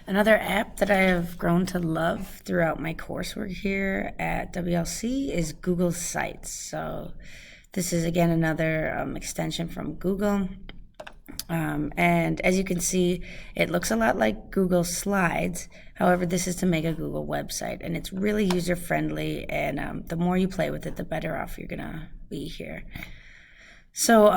Another app that I have grown to love throughout my coursework here at WLC is Google Sites. So this is again another extension from Google. And as you can see, it looks a lot like Google Slides. However, this is to make a Google website, and it's really user-friendly, and the more you play with it, the better off you're gonna be here. So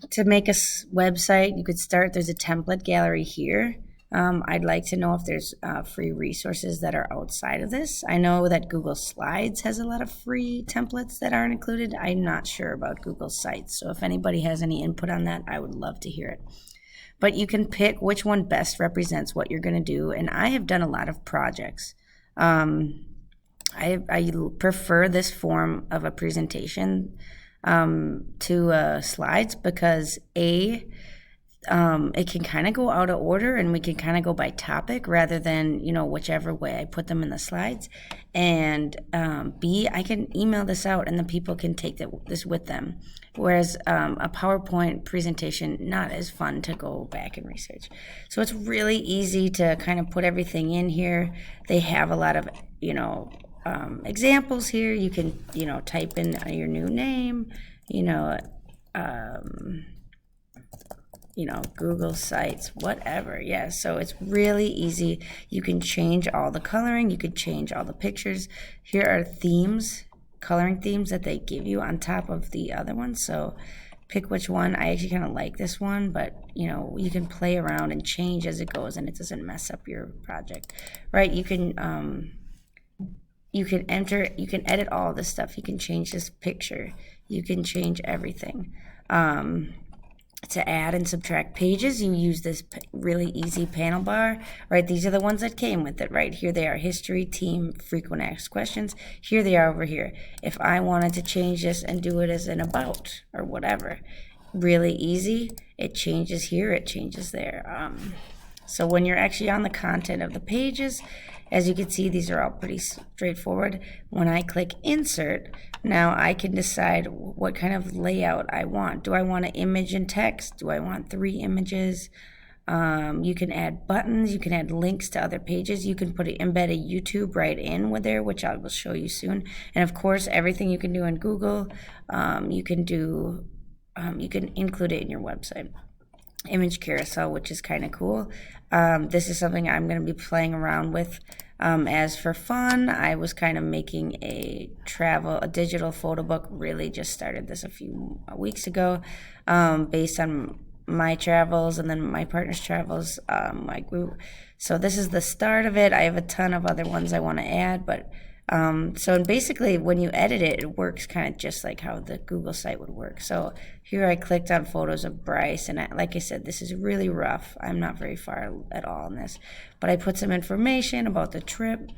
to make a website, you could start, there's a template gallery here. I'd like to know if there's free resources that are outside of this. I know that Google Slides has a lot of free templates that aren't included. I'm not sure about Google Sites, so if anybody has any input on that, I would love to hear it. But you can pick which one best represents what you're going to do, and I have done a lot of projects. I prefer this form of a presentation to slides because it can kind of go out of order, and we can kind of go by topic rather than, whichever way I put them in the slides. And B, I can email this out and the people can take this with them. Whereas a PowerPoint presentation, not as fun to go back and research. So it's really easy to kind of put everything in here. They have a lot of, examples here. You can, type in your new name, Google Sites, whatever. Yeah, so it's really easy. You can change all the coloring. You could change all the pictures. Here are themes, coloring themes that they give you on top of the other ones. So pick which one. I actually kind of like this one, but you can play around and change as it goes, and it doesn't mess up your project, right? You can edit all this stuff. You can change this picture. You can change everything. To add and subtract pages, you use this really easy panel bar, right? These are the ones that came with it, right? Here they are: history, team, frequent asked questions. Here they are over here. If I wanted to change this and do it as an about or whatever, really easy. It changes here, it changes there. So when you're actually on the content of the pages, as you can see, these are all pretty straightforward. When I click insert, now I can decide what kind of layout I want. Do I want an image and text? Do I want 3 images? You can add buttons. You can add links to other pages. You can embed a YouTube right in with there, which I will show you soon. And of course, everything you can do in Google, you can include it in your website. Image carousel, which is kind of cool. This is something I'm going to be playing around with as for fun. I was kind of making a digital photo book. Really just started this a few weeks ago, based on my travels and then my partner's travels, my group. So this is the start of it. I have a ton of other ones I want to add, but so basically when you edit it, it works kind of just like how the Google site would work. So here I clicked on photos of Bryce, and like I said, this is really rough. I'm not very far at all in this, but I put some information about the trip,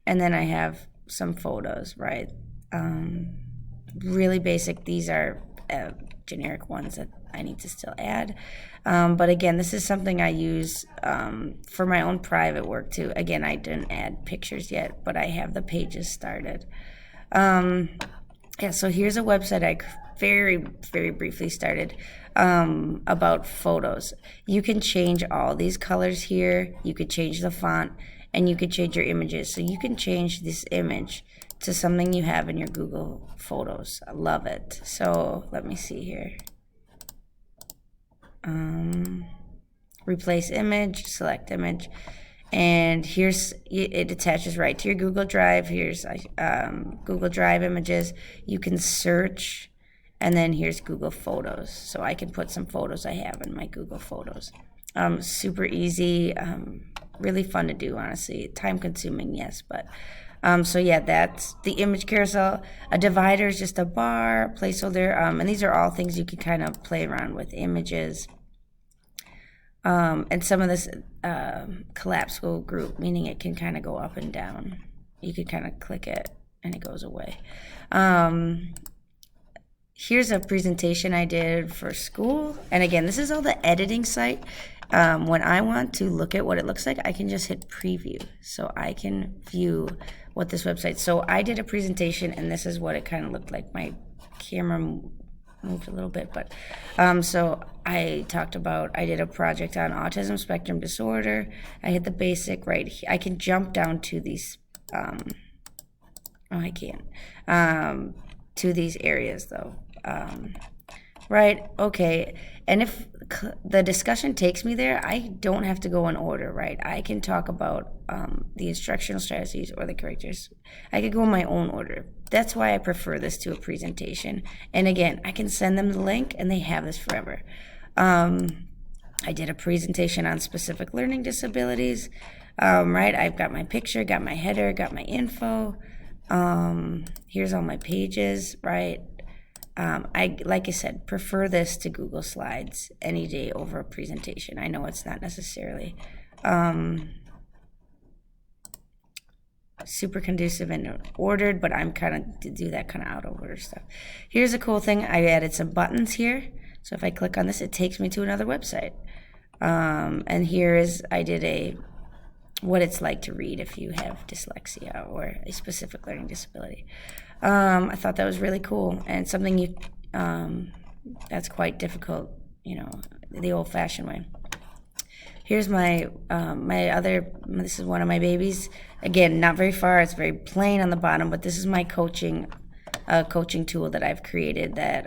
and then I have some photos, right? Really basic. These are generic ones that I need to still add. But again, this is something I use for my own private work too. Again, I didn't add pictures yet, but I have the pages started. Yeah, so here's a website I very, very briefly started about photos. You can change all these colors here. You could change the font, and you could change your images. So you can change this image to something you have in your Google Photos. I love it. So let me see here. Replace image, select image, and it attaches right to your Google Drive. Here's Google Drive images. You can search, and then here's Google Photos. So I can put some photos I have in my Google Photos. Super easy, really fun to do, honestly. Time consuming, yes, but so yeah, that's the image carousel. A divider is just a bar, placeholder, and these are all things you can kind of play around with. Images, and some of this collapsible group, meaning it can kind of go up and down. You can kind of click it and it goes away. Here's a presentation I did for school, and again, this is all the editing site. When I want to look at what it looks like, I can just hit preview, so I can view what this website. So I did a presentation, and this is what it kind of looked like. My camera moved a little bit, but so I talked about, I did a project on autism spectrum disorder. I hit the basic right here. I can jump down to these, oh, I can't, to these areas though. Right, okay, and if the discussion takes me there, I don't have to go in order, right? I can talk about the instructional strategies or the characters. I could go in my own order. That's why I prefer this to a presentation. And again, I can send them the link and they have this forever. I did a presentation on specific learning disabilities, right? I've got my picture, got my header, got my info. Here's all my pages, right? Like I said, prefer this to Google Slides any day over a presentation. I know it's not necessarily super conducive and ordered, but I'm kind of do that kind of out of order stuff. Here's a cool thing. I added some buttons here. So if I click on this, it takes me to another website. And here is, I did what it's like to read if you have dyslexia or a specific learning disability. I thought that was really cool and something that's quite difficult, the old-fashioned way. Here's my this is one of my babies. Again, not very far. It's very plain on the bottom, but this is my coaching tool that I've created that,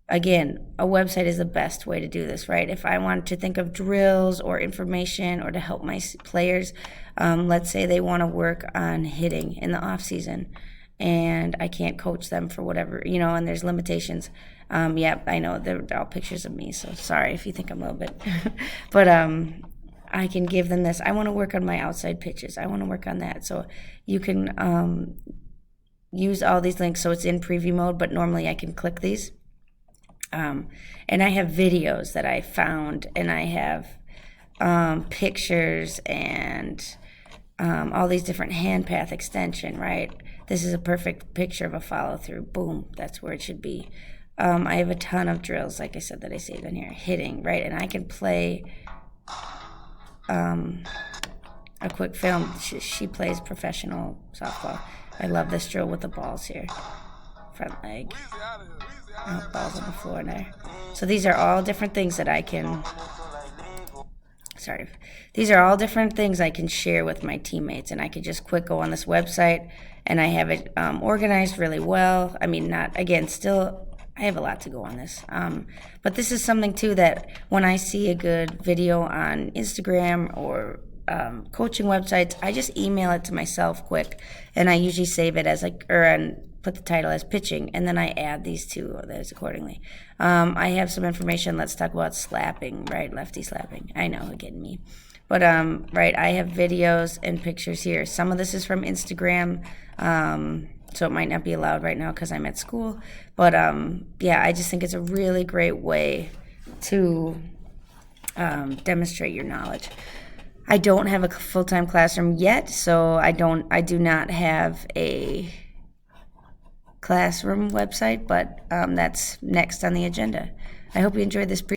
again, a website is the best way to do this, right? If I want to think of drills or information or to help my players, let's say they want to work on hitting in the off season and I can't coach them for whatever, and there's limitations. Yeah, I know they're all pictures of me, so sorry if you think I'm a little bit, but I can give them this. I want to work on my outside pitches. I want to work on that. So you can use all these links. So it's in preview mode, but normally I can click these. And I have videos that I found, and I have pictures and all these different hand path extension, right? This is a perfect picture of a follow through. Boom, that's where it should be. I have a ton of drills, like I said, that I saved in here. Hitting, right? And I can play a quick film. She plays professional softball. I love this drill with the balls here. Front leg. Oh, balls on the floor there. So these are all different things that I can... Sorry. These are all different things I can share with my teammates, and I could just quick go on this website, and I have it organized really well. I mean, still, I have a lot to go on this. But this is something, too, that when I see a good video on Instagram or coaching websites, I just email it to myself quick, and I usually save it as put the title as pitching, and then I add these two those accordingly. I have some information. Let's talk about slapping, right? Lefty slapping. I know, getting me. But, right, I have videos and pictures here. Some of this is from Instagram, so it might not be allowed right now because I'm at school. But, yeah, I just think it's a really great way to demonstrate your knowledge. I don't have a full-time classroom yet, so I do not have a classroom website, but that's next on the agenda. I hope you enjoyed this